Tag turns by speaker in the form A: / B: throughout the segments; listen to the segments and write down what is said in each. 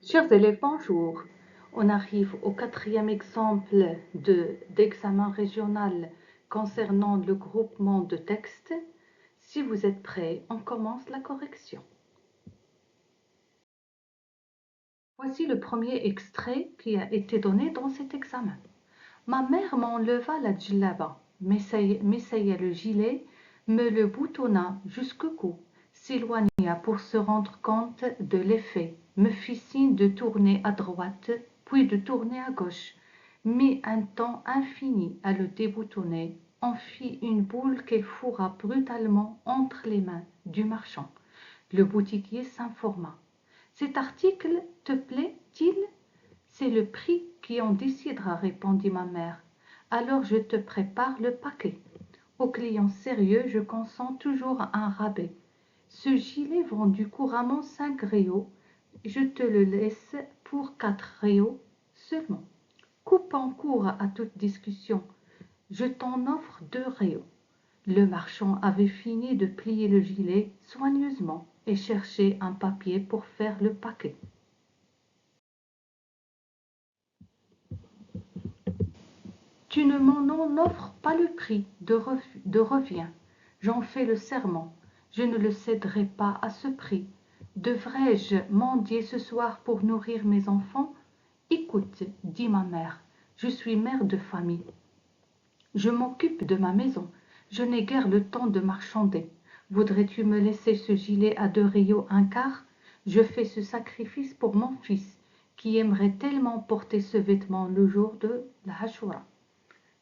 A: Chers élèves, bonjour. On arrive au quatrième exemple d'examen régional concernant le groupement de textes. Si vous êtes prêts, on commence la correction. Voici le premier extrait qui a été donné dans cet examen. Ma mère m'enleva la djellaba, m'essaya le gilet, me le boutonna jusqu'au cou, s'éloigna pour se rendre compte de l'effet, me fit signe de tourner à droite, puis de tourner à gauche, mit un temps infini à le déboutonner, en fit une boule qu'elle fourra brutalement entre les mains du marchand. Le boutiquier s'informa. Cet article te plaît-il? C'est le prix qui en décidera, répondit ma mère. Alors je te prépare le paquet. Aux clients sérieux, je consens toujours un rabais. Ce gilet vendu couramment 5 réaux, je te le laisse pour 4 réaux seulement. Coupant court à toute discussion, je t'en offre 2 réaux. Le marchand avait fini de plier le gilet soigneusement et cherchait un papier pour faire le paquet. Tu ne m'en offres pas le prix de revient. J'en fais le serment. Je ne le céderai pas à ce prix. Devrais-je mendier ce soir pour nourrir mes enfants? Écoute, dit ma mère, je suis mère de famille. Je m'occupe de ma maison. Je n'ai guère le temps de marchander. Voudrais-tu me laisser ce gilet à 2 réaux un quart? Je fais ce sacrifice pour mon fils, qui aimerait tellement porter ce vêtement le jour de la Ashura.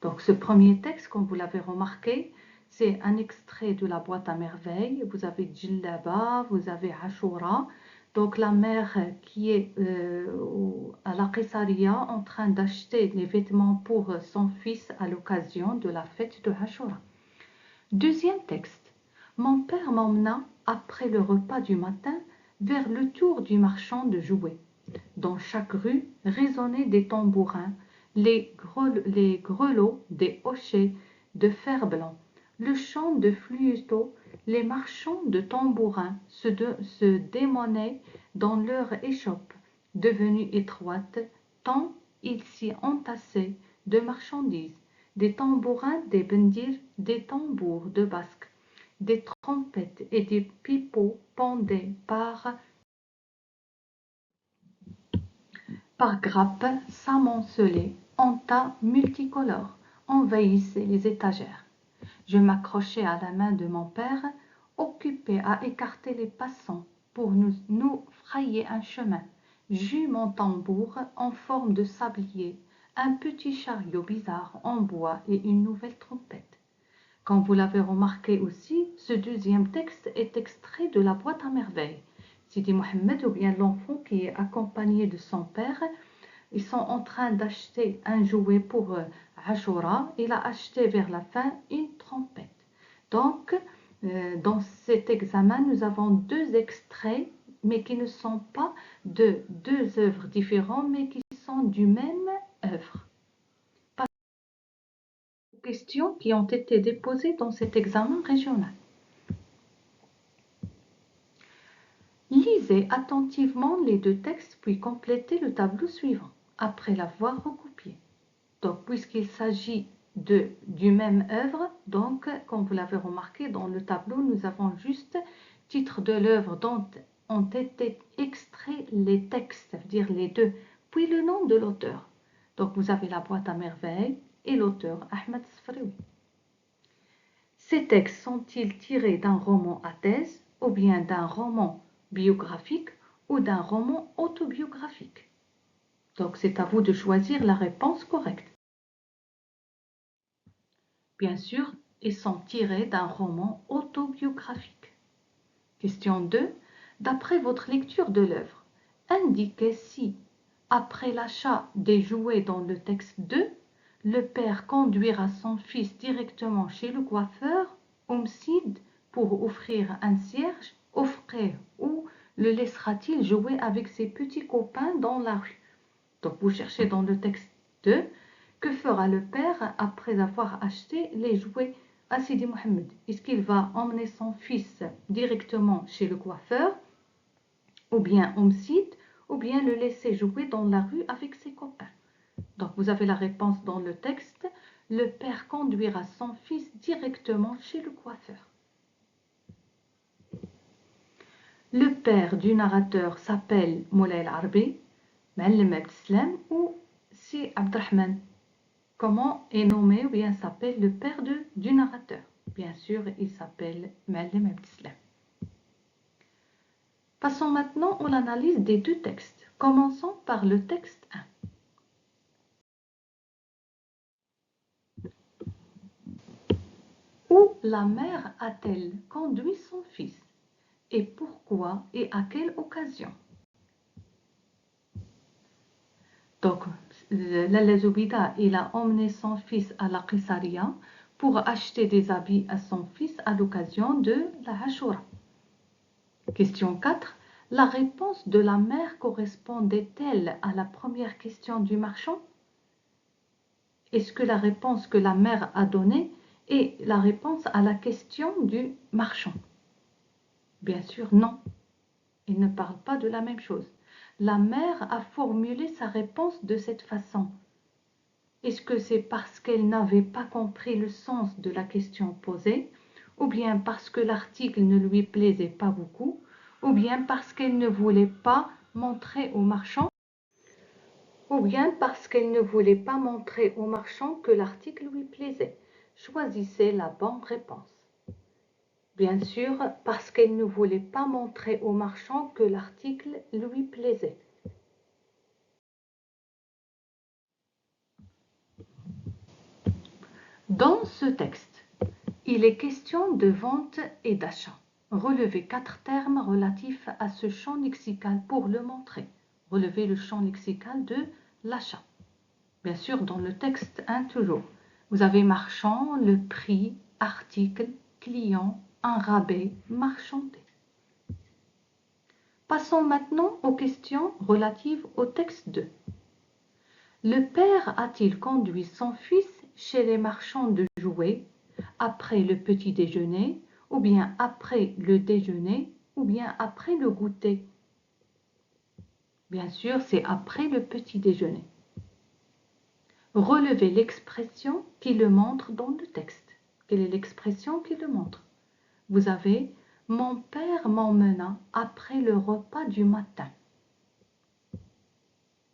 A: Donc ce premier texte, comme vous l'avez remarqué, c'est un extrait de la boîte à merveilles. Vous avez Djellaba, vous avez Ashura. Donc la mère qui est à la Qessaria en train d'acheter les vêtements pour son fils à l'occasion de la fête de Ashura. Deuxième texte. Mon père m'emmena après le repas du matin vers le tour du marchand de jouets. Dans chaque rue résonnaient des tambourins, les grelots des hochets de fer-blanc, le chant de flûteaux, les marchands de tambourins se démenaient dans leur échoppe, devenue étroite, tant ils s'y entassaient de marchandises, des tambourins, des bendirs, des tambours de basque, des trompettes et des pipeaux pendaient par grappes s'amoncelées en tas multicolores, envahissaient les étagères. Je m'accrochai à la main de mon père, occupé à écarter les passants pour nous frayer un chemin. J'eus mon tambour en forme de sablier, un petit chariot bizarre en bois et une nouvelle trompette. Comme vous l'avez remarqué aussi, ce deuxième texte est extrait de la boîte à merveilles. Sidi Mohammed ou bien l'enfant qui est accompagné de son père, ils sont en train d'acheter un jouet pour Ashura. Il a acheté vers la fin une trompette. Donc, dans cet examen, nous avons 2 extraits, mais qui ne sont pas de 2 œuvres différentes, mais qui sont du même œuvre. Questions qui ont été déposées dans cet examen régional. Lisez attentivement les 2 textes puis complétez le tableau suivant après l'avoir recopié. Donc, puisqu'il s'agit du même œuvre, donc, comme vous l'avez remarqué dans le tableau, nous avons juste titre de l'œuvre dont ont été extraits les textes, ça veut dire les 2, puis le nom de l'auteur. Donc, vous avez la boîte à merveilles et l'auteur Ahmed Sfraoui. Ces textes sont-ils tirés d'un roman à thèse ou bien d'un roman biographique ou d'un roman autobiographique? Donc, c'est à vous de choisir la réponse correcte. Bien sûr, ils sont tirés d'un roman autobiographique. Question 2. D'après votre lecture de l'œuvre, indiquez si, après l'achat des jouets dans le texte 2, le père conduira son fils directement chez le coiffeur, homicide, pour offrir un cierge, offrir ou le laissera-t-il jouer avec ses petits copains dans la rue? Donc vous cherchez dans le texte 2, que fera le père après avoir acheté les jouets à Sidi Mohammed? Est-ce qu'il va emmener son fils directement chez le coiffeur, ou bien homicide, ou bien le laisser jouer dans la rue avec ses copains? Donc vous avez la réponse dans le texte. Le père conduira son fils directement chez le coiffeur. Le père du narrateur s'appelle Moulay El-Arbi, Ma'allim Abdeslam ou si Abdrahman. Comment est nommé ou bien s'appelle le père du narrateur? Bien sûr, il s'appelle Ma'allim Abdeslam. Passons maintenant à l'analyse des deux textes. Commençons par le texte 1. Où la mère a-t-elle conduit son fils? Et pourquoi et à quelle occasion? Donc, Lalla Zoubida, il a emmené son fils à la Qisariya pour acheter des habits à son fils à l'occasion de la Ashura. Question 4. La réponse de la mère correspondait-elle à la première question du marchand? Est-ce que la réponse que la mère a donnée est la réponse à la question du marchand? Bien sûr, non. Il ne parle pas de la même chose. La mère a formulé sa réponse de cette façon. Est-ce que c'est parce qu'elle n'avait pas compris le sens de la question posée, ou bien parce que l'article ne lui plaisait pas beaucoup, ou bien parce qu'elle ne voulait pas montrer au marchand, que l'article lui plaisait? Choisissez la bonne réponse. Bien sûr, parce qu'elle ne voulait pas montrer au marchand que l'article lui plaisait. Dans ce texte, il est question de vente et d'achat. Relevez 4 termes relatifs à ce champ lexical pour le montrer. Relevez le champ lexical de l'achat. Bien sûr, dans le texte 1 toujours. Vous avez marchand, le prix, article, client, un rabais, marchandé. Passons maintenant aux questions relatives au texte 2. Le père a-t-il conduit son fils chez les marchands de jouets après le petit déjeuner, ou bien après le déjeuner, ou bien après le goûter? Bien sûr, c'est après le petit déjeuner. Relevez l'expression qui le montre dans le texte. Quelle est l'expression qui le montre? Vous avez « Mon père m'emmena après le repas du matin ».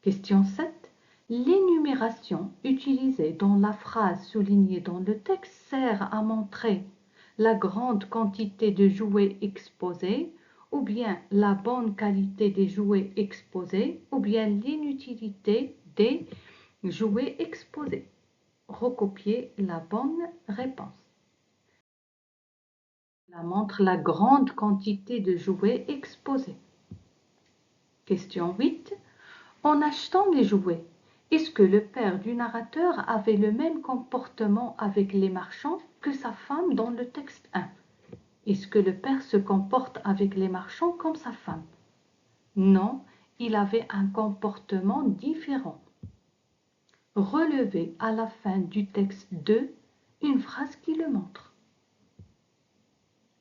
A: Question 7. L'énumération utilisée dans la phrase soulignée dans le texte sert à montrer la grande quantité de jouets exposés, ou bien la bonne qualité des jouets exposés, ou bien l'inutilité des jouets exposés. Recopiez la bonne réponse. Ça montre la grande quantité de jouets exposés. Question 8. En achetant les jouets, est-ce que le père du narrateur avait le même comportement avec les marchands que sa femme dans le texte 1? Est-ce que le père se comporte avec les marchands comme sa femme? Non, il avait un comportement différent. Relevez à la fin du texte 2 une phrase qui le montre.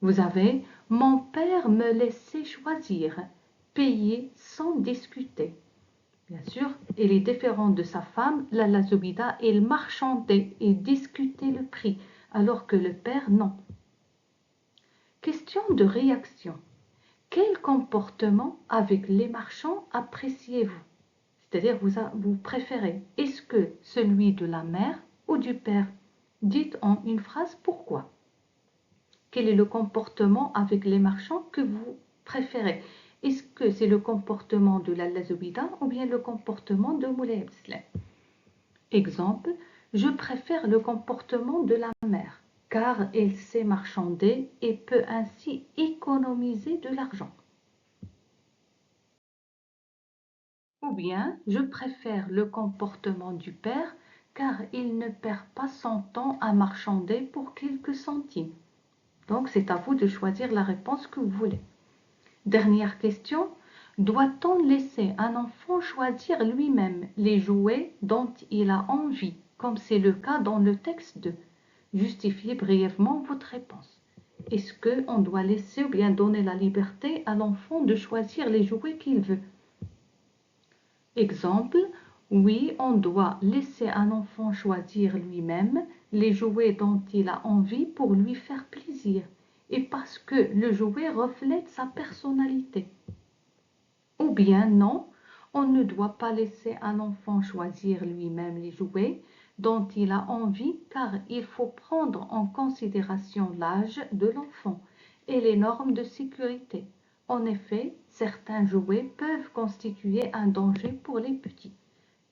A: Vous avez « Mon père me laissait choisir, payer sans discuter ». Bien sûr, il est différent de sa femme, Lalla Zoubida, il marchandait et discutait le prix, alors que le père, non. Question de réaction. Quel comportement avec les marchands appréciez-vous? C'est-à-dire, vous préférez, est-ce que celui de la mère ou du père? Dites en une phrase pourquoi. Quel est le comportement avec les marchands que vous préférez? Est-ce que c'est le comportement de Lalla Zoubida ou bien le comportement de Moulay Abdeslam? Exemple, je préfère le comportement de la mère, car elle sait marchander et peut ainsi économiser de l'argent. Ou bien, je préfère le comportement du père, car il ne perd pas son temps à marchander pour quelques centimes. Donc, c'est à vous de choisir la réponse que vous voulez. Dernière question. Doit-on laisser un enfant choisir lui-même les jouets dont il a envie, comme c'est le cas dans le texte 2? Justifiez brièvement votre réponse. Est-ce qu'on doit laisser ou bien donner la liberté à l'enfant de choisir les jouets qu'il veut? Exemple, oui, on doit laisser un enfant choisir lui-même les jouets dont il a envie pour lui faire plaisir et parce que le jouet reflète sa personnalité. Ou bien non, on ne doit pas laisser un enfant choisir lui-même les jouets dont il a envie car il faut prendre en considération l'âge de l'enfant et les normes de sécurité. En effet, certains jouets peuvent constituer un danger pour les petits.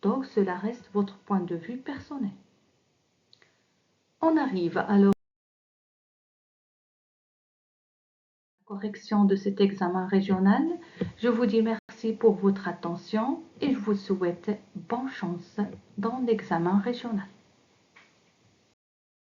A: Donc cela reste votre point de vue personnel. On arrive alors à la correction de cet examen régional. Je vous dis merci pour votre attention et je vous souhaite bonne chance dans l'examen régional.